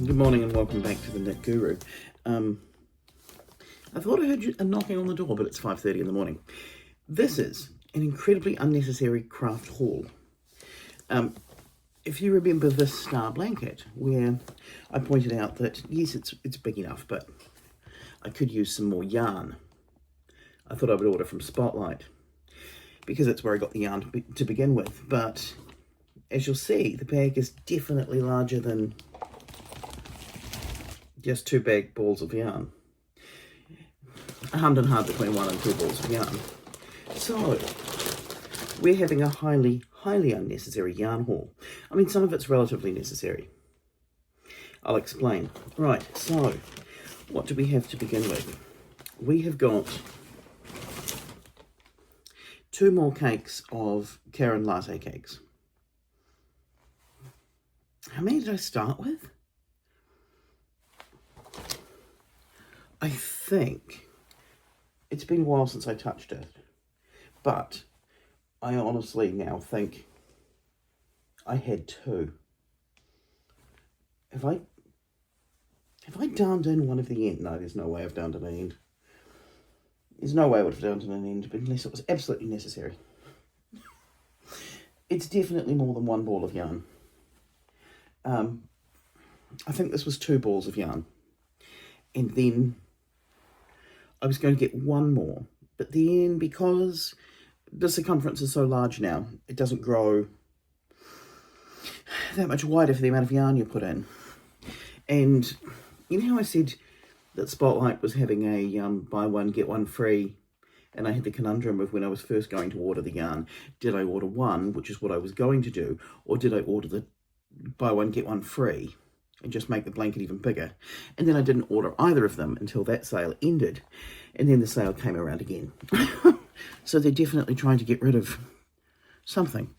Good morning and welcome back to the Knit Guru. I thought I heard you knocking on the door, but it's 5:30 in the morning. This is an incredibly unnecessary craft haul. If you remember this star blanket, where I pointed out that, yes, it's big enough, but I could use some more yarn. I thought I would order from Spotlight, because it's where I got the yarn to begin with, but as you'll see, the bag is definitely larger than just two big balls of yarn. A hand and hand between 1 and 2 balls of yarn. So, we're having a highly unnecessary yarn haul. I mean, some of it's relatively necessary. I'll explain. Right, so, what do we have to begin with? We have got 2 more cakes of Karen latte cakes. How many did I start with? I think it's been a while since I touched it, but I honestly now think I had 2. Have I darned in one of the end? No, there's no way I've darned in an end. There's no way I would have darned in an end unless it was absolutely necessary. It's definitely more than 1 ball of yarn. I think this was 2 balls of yarn. And then I was going to get 1 more, but then because the circumference is so large now, it doesn't grow that much wider for the amount of yarn you put in. And you know how I said that Spotlight was having a buy one, get one free, and I had the conundrum of when I was first going to order the yarn, did I order 1, which is what I was going to do, or did I order the buy one, get one free? And just make the blanket even bigger. And then I didn't order either of them until that sale ended. And then the sale came around again. So they're definitely trying to get rid of something.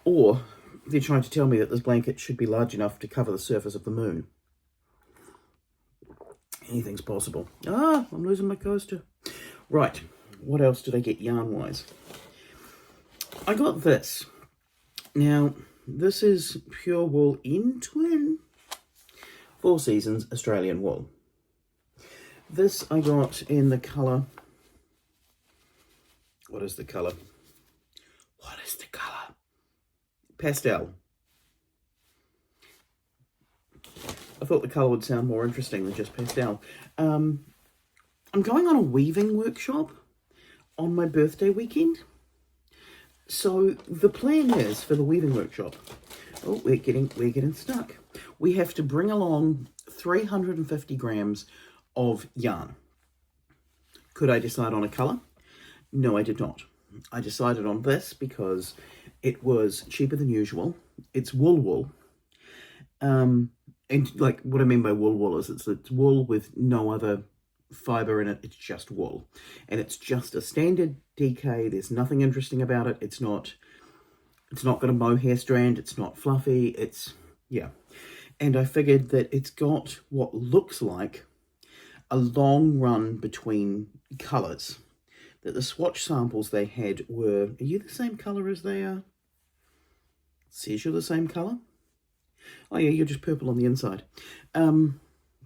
Or they're trying to tell me that this blanket should be large enough to cover the surface of the moon. Anything's possible. Ah, I'm losing my coaster. Right, what else did I get yarn-wise? I got this. Now, this is Pure Wool in Twin 4 Seasons Australian wool. This I got in the colour. What is the colour? What is the colour? Pastel. I thought the colour would sound more interesting than just pastel. I'm going on a weaving workshop on my birthday weekend. So the plan is for the weaving workshop. Oh, we're getting stuck. We have to bring along 350 grams of yarn. Could I decide on a colour? No, I did not. I decided on this because it was cheaper than usual. It's wool. And like what I mean by wool is it's wool with no other fibre in it. It's just wool. And it's just a standard DK. There's nothing interesting about it. It's not got a mohair strand. It's not fluffy. Yeah. And I figured that it's got what looks like a long run between colours. That the swatch samples they had were... Are you the same colour as they are? It says you're the same colour? Oh yeah, you're just purple on the inside.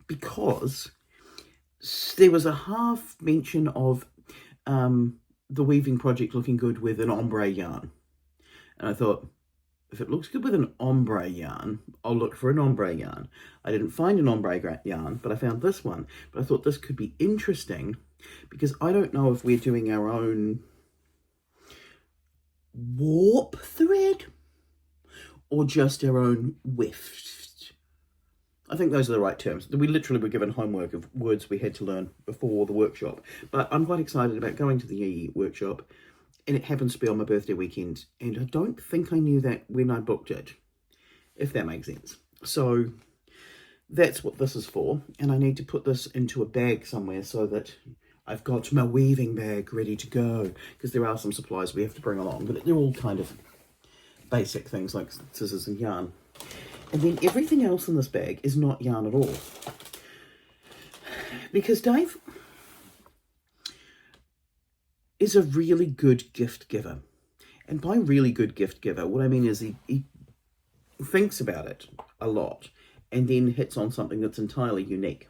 Because there was a half mention of the weaving project looking good with an ombre yarn. And I thought, if it looks good with an ombre yarn, I'll look for an ombre yarn. I didn't find an ombre yarn, but I found this one. But I thought this could be interesting because I don't know if we're doing our own warp thread or just our own weft. I think those are the right terms. We literally were given homework of words we had to learn before the workshop. But I'm quite excited about going to the workshop. And it happens to be on my birthday weekend. And I don't think I knew that when I booked it, if that makes sense. So that's what this is for. And I need to put this into a bag somewhere so that I've got my weaving bag ready to go. Because there are some supplies we have to bring along. But they're all kind of basic things like scissors and yarn. And then everything else in this bag is not yarn at all. Because Dave is a really good gift giver. And by really good gift giver, what I mean is he thinks about it a lot and then hits on something that's entirely unique.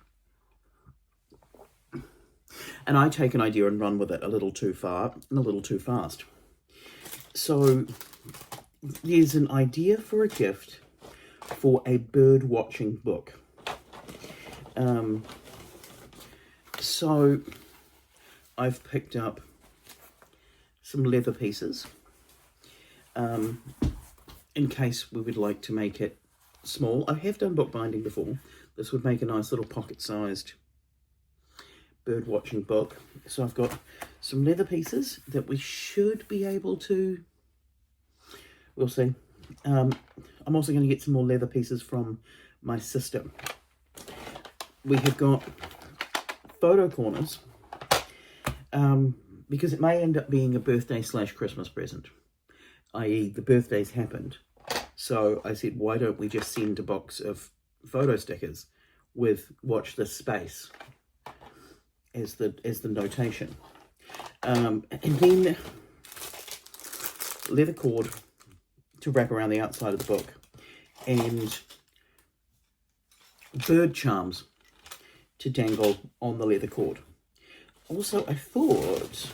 And I take an idea and run with it a little too far and a little too fast. So there's an idea for a gift for a bird watching book. So I've picked up some leather pieces in case we would like to make it small. I have done bookbinding before. This would make a nice little pocket-sized bird watching book. So I've got some leather pieces that we should be able to, we'll see. I'm also going to get some more leather pieces from my sister. We have got photo corners because it may end up being a birthday / Christmas present, i.e. the birthday's happened. So I said, why don't we just send a box of photo stickers with "watch this space" as the notation, and then leather cord to wrap around the outside of the book, and bird charms to dangle on the leather cord. Also, I thought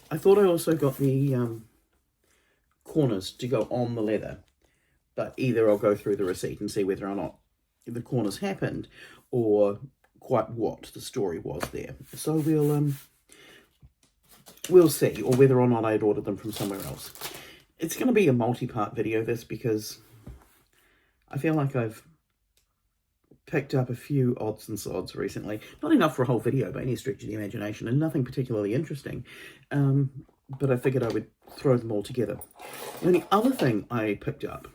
I also got the corners to go on the leather, but either I'll go through the receipt and see whether or not the corners happened or quite what the story was there. So we'll see, or whether or not I'd ordered them from somewhere else. It's going to be a multi-part video, this, because I feel like I've picked up a few odds and sods recently. Not enough for a whole video by any stretch of the imagination, and nothing particularly interesting. But I figured I would throw them all together. And the other thing I picked up,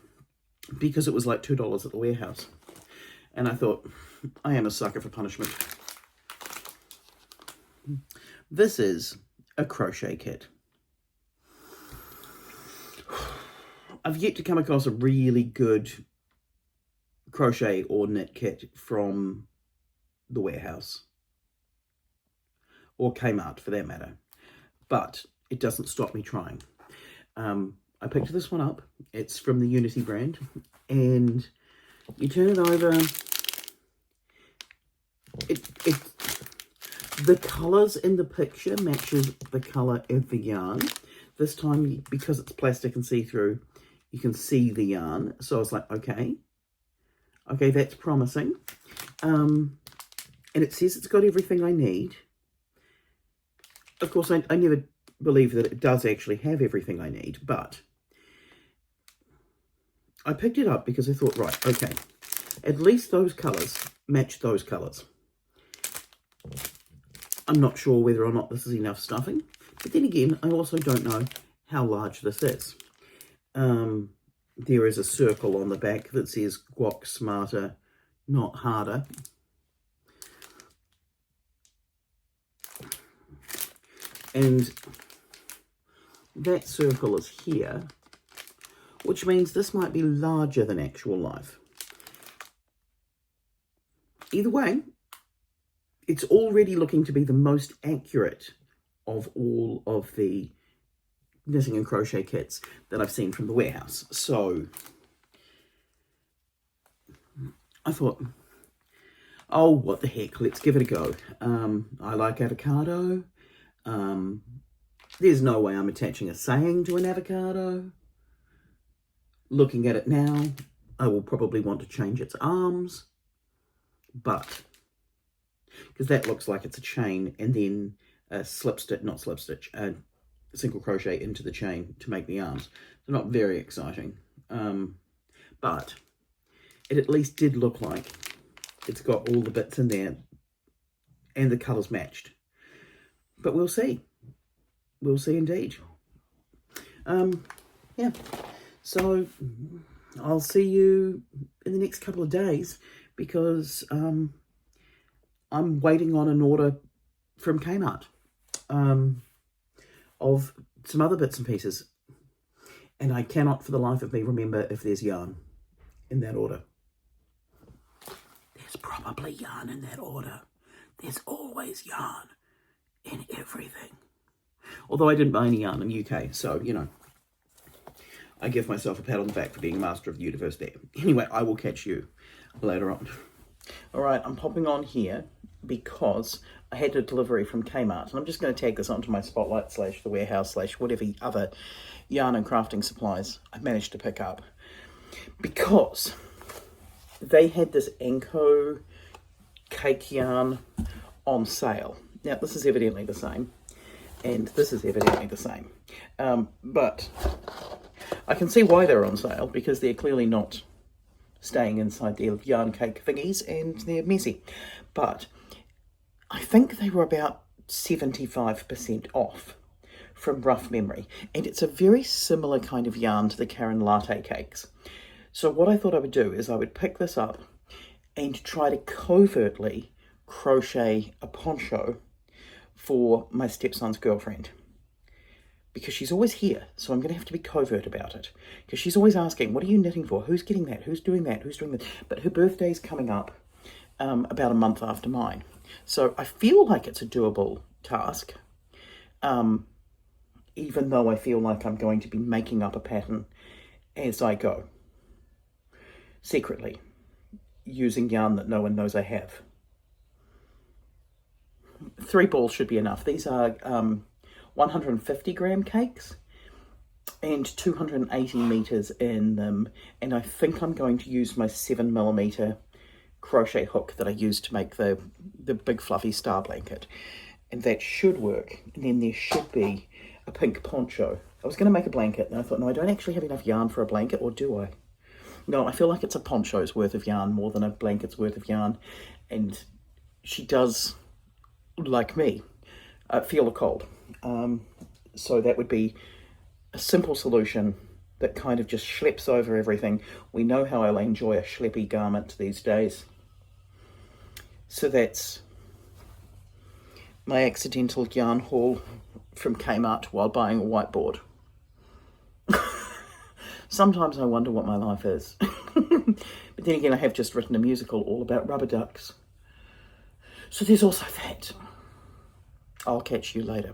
because it was like $2 at the warehouse, and I thought, I am a sucker for punishment. This is a crochet kit. I've yet to come across a really good crochet or knit kit from the warehouse, or Kmart for that matter, but it doesn't stop me trying. I picked this one up. It's from the Unity brand, and you turn it over. The colours in the picture matches the colour of the yarn. This time, because it's plastic and see-through, you can see the yarn. So I was like, okay, that's promising. And it says it's got everything I need. Of course, I never believe that it does actually have everything I need, but I picked it up because I thought, right, okay, at least those colours match those colours. I'm not sure whether or not this is enough stuffing, but then again, I also don't know how large this is. There is a circle on the back that says "Guac smarter, not harder." And that circle is here, which means this might be larger than actual life. Either way, it's already looking to be the most accurate of all of the knitting and crochet kits that I've seen from the warehouse. So I thought, oh, what the heck, let's give it a go. I like avocado. There's no way I'm attaching a saying to an avocado. Looking at it now, I will probably want to change its arms, but because that looks like it's a chain and then a single crochet into the chain to make the arms. They're not very exciting, but it at least did look like it's got all the bits in there and the colours matched. But we'll see. We'll see indeed. Yeah. So I'll see you in the next couple of days, because I'm waiting on an order from Kmart of some other bits and pieces. And I cannot for the life of me remember if there's yarn in that order. There's probably yarn in that order. There's always yarn in everything. Although I didn't buy any yarn in the UK, so, you know, I give myself a pat on the back for being a master of the universe there. Anyway, I will catch you later on. All right, I'm popping on here because I had a delivery from Kmart, and I'm just going to tag this onto my Spotlight / The Warehouse / whatever other yarn and crafting supplies I managed to pick up, because they had this Anko cake yarn on sale. Now, this is evidently the same, and this is evidently the same, but I can see why they're on sale, because they're clearly not staying inside their yarn cake thingies, and they're messy. But I think they were about 75% off from rough memory, and it's a very similar kind of yarn to the Karen latte cakes. So what I thought I would do is I would pick this up and try to covertly crochet a poncho for my stepson's girlfriend, because she's always here, so I'm going to have to be covert about it, because she's always asking, what are you knitting for? Who's getting that? Who's doing that? Who's doing that? But her birthday's coming up about a month after mine. So I feel like it's a doable task, even though I feel like I'm going to be making up a pattern as I go, secretly, using yarn that no one knows I have. 3 balls should be enough. These are 150 gram cakes and 280 meters in them, and I think I'm going to use my 7mm crochet hook that I used to make the big fluffy star blanket, and that should work. And then there should be a pink poncho. I was going to make a blanket, and I thought, no, I don't actually have enough yarn for a blanket, or do I? No, I feel like it's a poncho's worth of yarn more than a blanket's worth of yarn, and she does, like me, feel the cold. So that would be a simple solution that kind of just schleps over everything. We know how I enjoy a schleppy garment these days. So that's my accidental yarn haul from Kmart while buying a whiteboard. Sometimes I wonder what my life is. But then again, I have just written a musical all about rubber ducks. So there's also that. I'll catch you later.